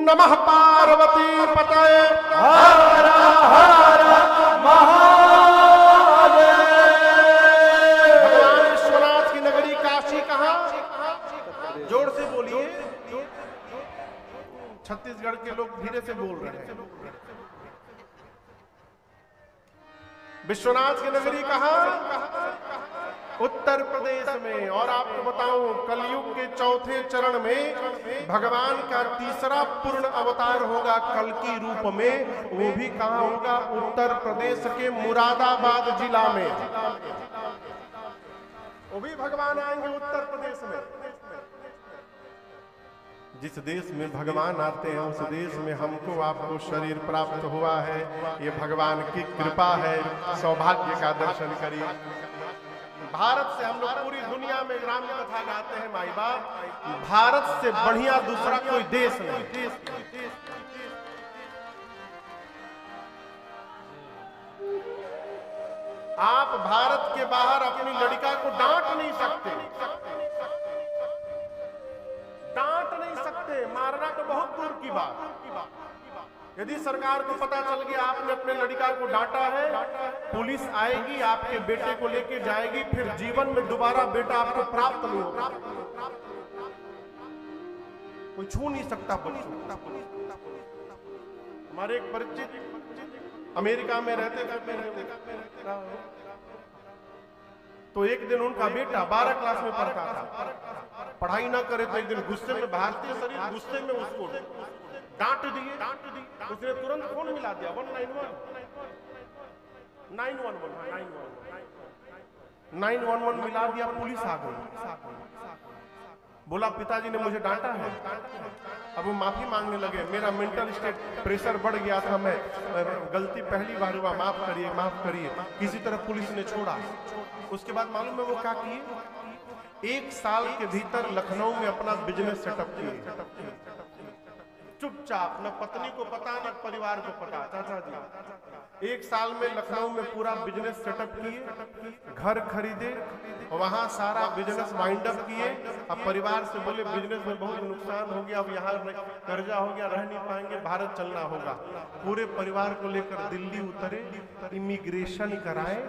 नमः पार्वती पतये हर हर महादेव। भगवान विश्वनाथ की नगरी काशी कहाँ? जोर से बोलिए, छत्तीसगढ़ के लोग धीरे से बोल रहे हैं। विश्वनाथ की नगरी कहाँ? उत्तर प्रदेश में। और आपको बताऊं, कलयुग के चौथे चरण में भगवान का तीसरा पूर्ण अवतार होगा कल की रूप में। वो भी कहां होगा? उत्तर प्रदेश के मुरादाबाद जिला में। वो भी भगवान आएंगे उत्तर प्रदेश में। जिस देश में भगवान आते हैं उस देश में हमको आपको शरीर प्राप्त हुआ है। ये भगवान की कृपा है। सौभाग्य का दर्शन करिए। भारत से हम लोग पूरी दुनिया में राम कथा गाते हैं माई बाप। भारत से बढ़िया दूसरा कोई देश नहीं। आप भारत के बाहर अपनी लड़का को डांट नहीं सकते, मारना तो बहुत दूर की बात। यदि सरकार को पता चल गया आपने अपने लड़का को डांटा है, पुलिस आएगी, आपके बेटे को लेके जाएगी, फिर जीवन में दोबारा बेटा आपको प्राप्त नहीं होगा। कोई छू नहीं सकता बच्चों। हमारे एक परिचित अमेरिका में रहते थे, तो एक दिन उनका बेटा 12 क्लास में पढ़ता था, पढ़ाई ना करे तो एक दिन गुस्से में, भारतीय शरीर गुस्से में उसको डांट दिए। उसने तुरंत फोन मिला दिया 911 मिला दिया। पुलिस आ गई। बोला पिताजी ने मुझे डांटा है। अब वो माफी मांगने लगे। मेरा मेंटल स्टेट प्रेशर बढ़ गया था, मैं गलती पहली बार हुआ, माफ करिए माफ करिए। किसी तरह पुलिस ने छोड़ा। उसके बाद मालूम है वो क्या किए? 1 साल के भीतर लखनऊ में अपना बिजनेस सेटअप किए। चुपचाप, न पत्नी को पता न परिवार को पता। चाचा जी 1 साल में लखनऊ में पूरा बिजनेस सेटअप किए, घर खरीदे, वहां सारा बिजनेस वाइंड अप किए। अब परिवार से बोले बिजनेस में बहुत नुकसान हो गया, अब यहाँ कर्जा हो गया, रह नहीं पाएंगे, भारत चलना होगा। पूरे परिवार को लेकर दिल्ली उतरे, इमिग्रेशन कराए।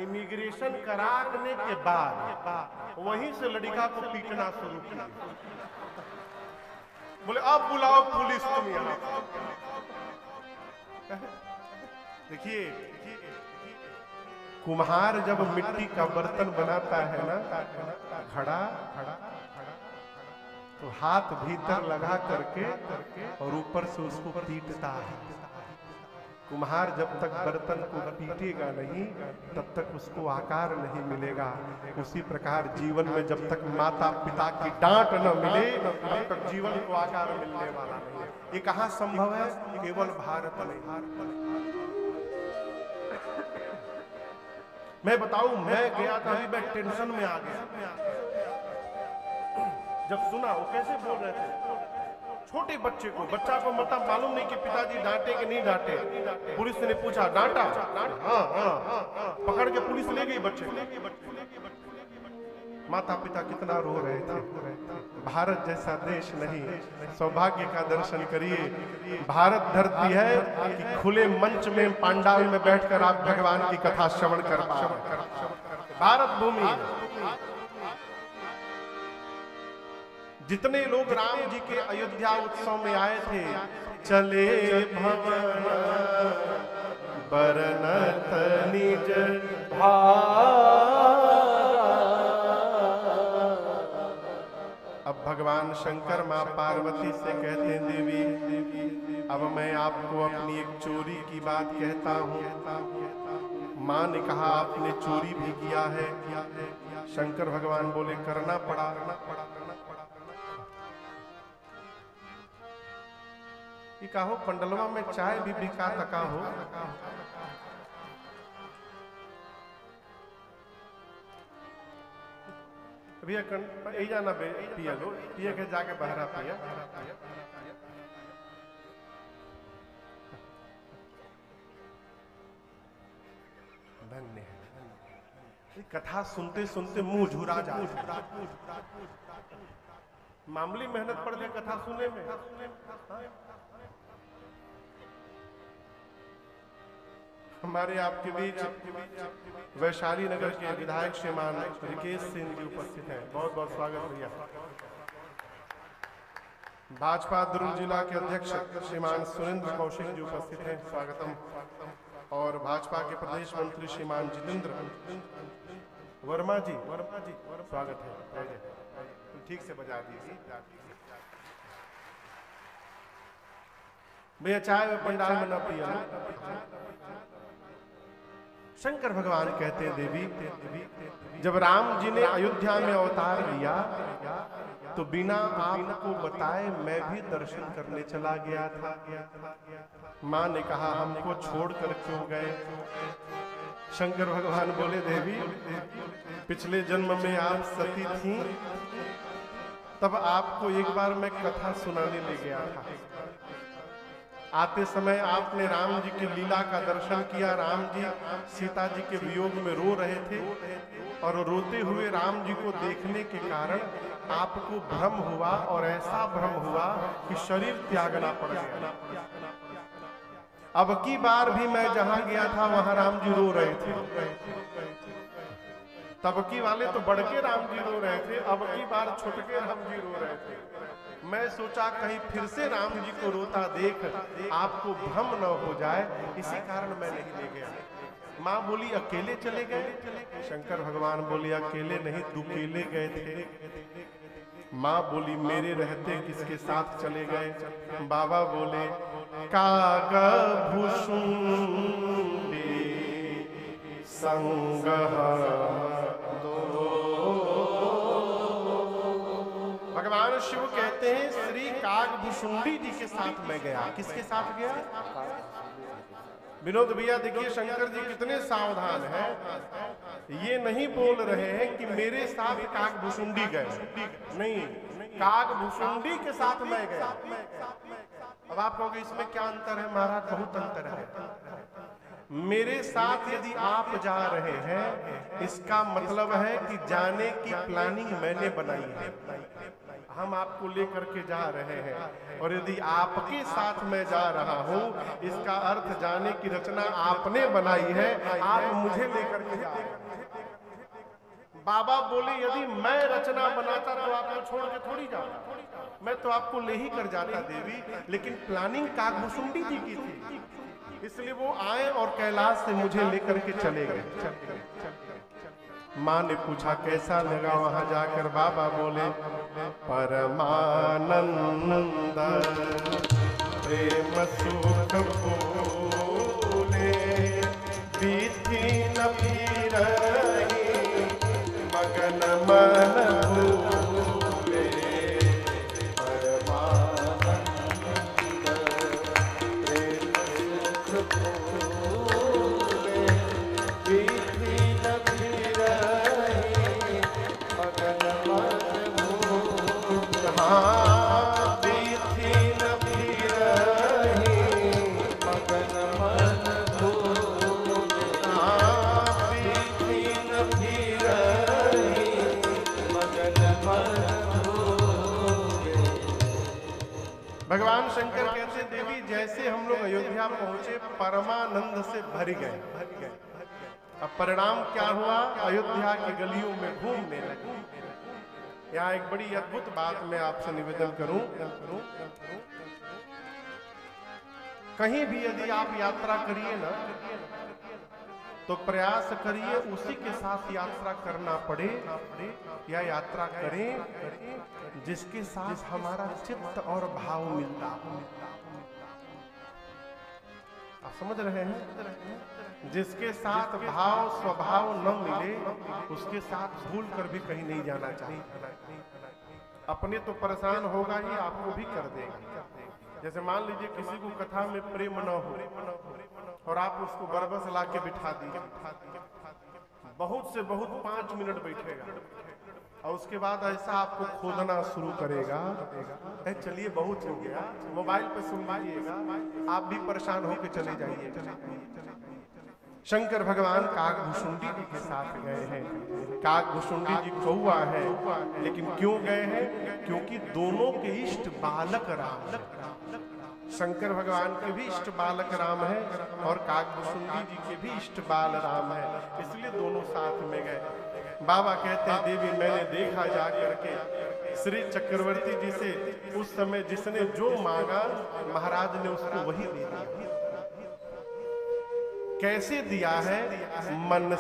इमिग्रेशन कराने के बाद वहीं से लड़का को पीटना शुरू किया। बोले अब बुलाओ पुलिस तुम यहाँ। देखिए, कुम्हार जब मिट्टी का बर्तन बनाता है ना, घड़ा, तो हाथ भीतर लगा करके और ऊपर से उसको पीटता है। कुम्हार जब तक बर्तन को पीटेगा नहीं तब तक उसको आकार नहीं मिलेगा। उसी प्रकार जीवन में जब तक माता पिता की डांट न मिले तब तक जीवन को आकार मिलने वाला नहीं। ये कहाँ संभव है? केवल भारत में। मैं बताऊं, मैं गया था, अभी मैं टेंशन में आ गया जब सुना वो कैसे बोल रहे थे। छोटे बच्चे को, बच्चा को मतलब मालूम नहीं कि पिताजी डांटे कि नहीं डांटे। पुलिस ने पूछा डांटा? हाँ। पकड़ के पुलिस ले गई बच्चे। माता पिता कितना रो रहे थे। भारत जैसा देश नहीं। सौभाग्य का दर्शन करिए। भारत धरती है कि खुले मंच में पंडाल में बैठकर आप भगवान की कथा श्रवण कर पा रहे। भारत भूमि। जितने लोग राम जी के अयोध्या उत्सव में आए थे, चले भवन बरनत निज अब भगवान शंकर मां पार्वती से कहते हैं, देवी अब मैं आपको अपनी एक चोरी की बात कहता हूं। मां ने कहा आपने चोरी भी किया है? शंकर भगवान बोले करना पड़ा। ये कहो पंडलवा में चाय भी बिका तका हो। भैया यही जाना पिया लो, पिया के जाके बहरा पिया। धन्य है। कथा सुनते सुनते मुंह झुरा जाता। मामूली मेहनत पड़ जाए कथा सुनने में। हमारे आपके बीच वैशाली नगर के विधायक श्रीमान रिकेश सिंह जी उपस्थित हैं। बहुत बहुत स्वागत भैया। भाजपा दुर्ग जिला के अध्यक्ष श्रीमान सुरेंद्र कौशिक जी उपस्थित हैं, स्वागतम। और भाजपा के प्रदेश मंत्री श्रीमान जितेंद्र वर्मा जी स्वागत है। ठीक से बजा दीजिए भैया, चाय में पंडाल में न पिया। शंकर भगवान कहते हैं देवी, जब राम जी ने अयोध्या में अवतार लिया तो बिना आपको बताए मैं भी दर्शन करने चला गया था। माँ ने कहा हमको छोड़कर क्यों गए? शंकर भगवान बोले देवी, पिछले जन्म में आप सती थी, तब आपको एक बार मैं कथा सुनाने ले गया था। आते समय आपने राम जी की लीला का दर्शन किया। राम जी सीता जी के वियोग में रो रहे थे और रोते हुए राम जी को देखने के कारण आपको भ्रम हुआ, और ऐसा भ्रम हुआ कि शरीर त्यागना पड़ गया। अब की बार भी मैं जहां गया था वहां राम जी रो रहे थे। तब की वाले तो बड़के राम जी रो रहे थे, अब की बार छोटके राम जी रो रहे थे। मैं सोचा कहीं फिर से राम जी को रोता देख आपको भ्रम न हो जाए, इसी कारण मैं नहीं ले गया। माँ बोली अकेले चले गए? शंकर भगवान बोले अकेले नहीं, दुकेले गए थे। माँ बोली मेरे रहते किसके साथ चले गए? बाबा बोले काग भुसुंडी संग भगवान शिव कहते हैं श्री कागभुसुंडी जी के साथ मैं गया। किसके साथ गया? विनोद भैया देखिए शंकर जी कितने सावधान हैं। ये नहीं बोल रहे हैं कि मेरे साथ कागभुसुंडी गए, नहीं, कागभुसुंडी के साथ मैं गया। अब आप कहोगे इसमें क्या अंतर है? महाराज बहुत अंतर है। मेरे साथ यदि आप जा रहे हैं, इसका मतलब है कि जाने की प्लानिंग मैंने बनाई है, हम आपको लेकर के जा रहे हैं। और यदि आपके साथ मैं जा रहा हूं, इसका अर्थ जाने की रचना आपने बनाई है, आप मुझे लेकर के जा रहे हैं। बाबा बोले यदि मैं रचना बनाता तो आपको छोड़ के थोड़ी जाता, मैं तो आपको ले ही कर जाता देवी, लेकिन प्लानिंग कागभुसुंडी जी की थी, इसलिए वो आए और कैलाश से मुझे लेकर के चले गए। माँ ने पूछा कैसा लगा वहां जाकर? बाबा बोले परमानंद प्रेम सुख भूले, बीती न फिरहि मगन मन भूले। परमानंद प्रेम सुख भूले, बीती न फिरहि मगन मन भूले। हाँ बीती न फिरहि मगन मन भूले। हाँ बीती न फिरहि मगन मन भूले। भगवान शंकर कहते देवी जैसे हम लोग अयोध्या पहुंचे परमानंद से भर गए। अब परिणाम क्या हुआ? अयोध्या की गलियों में घूमने लगे। यहाँ एक बड़ी अद्भुत बात मैं आपसे निवेदन करूं, कहीं भी यदि आप यात्रा करिए ना तो प्रयास करिए उसी के साथ यात्रा करना पड़े या यात्रा करें जिसके साथ हमारा चित्त और भाव मिलता हो। आप समझ रहे हैं? जिसके साथ भाव स्वभाव न मिले उसके साथ भूल कर भी कहीं नहीं जाना चाहिए। अपने तो परेशान होगा ही, आपको भी कर देगा। जैसे मान लीजिए किसी को कथा में प्रेम न हो और आप उसको बरबस ला के बिठा दिए, बहुत से बहुत 5 मिनट बैठेगा और उसके बाद ऐसा आपको खोदना शुरू करेगा, चलिए बहुत हो गया, मोबाइल पे सुन लीजिएगा, आप भी परेशान होकर चले जाइए। शंकर भगवान काकभूषुंडी जी के साथ गए हैं। काकभूषुंडी जी कौआ है, लेकिन क्यों गए हैं? क्योंकि दोनों के इष्ट बालक राम, शंकर भगवान के भी इष्ट बालक राम है और काकभूषुंडी जी के भी इष्ट बाल राम है, इसलिए दोनों साथ में गए। बाबा कहते हैं देवी मैंने देखा जा करके श्री चक्रवर्ती जी से उस समय जिसने जो मांगा महाराज ने उसको वही दे दिया। कैसे दिया है? मन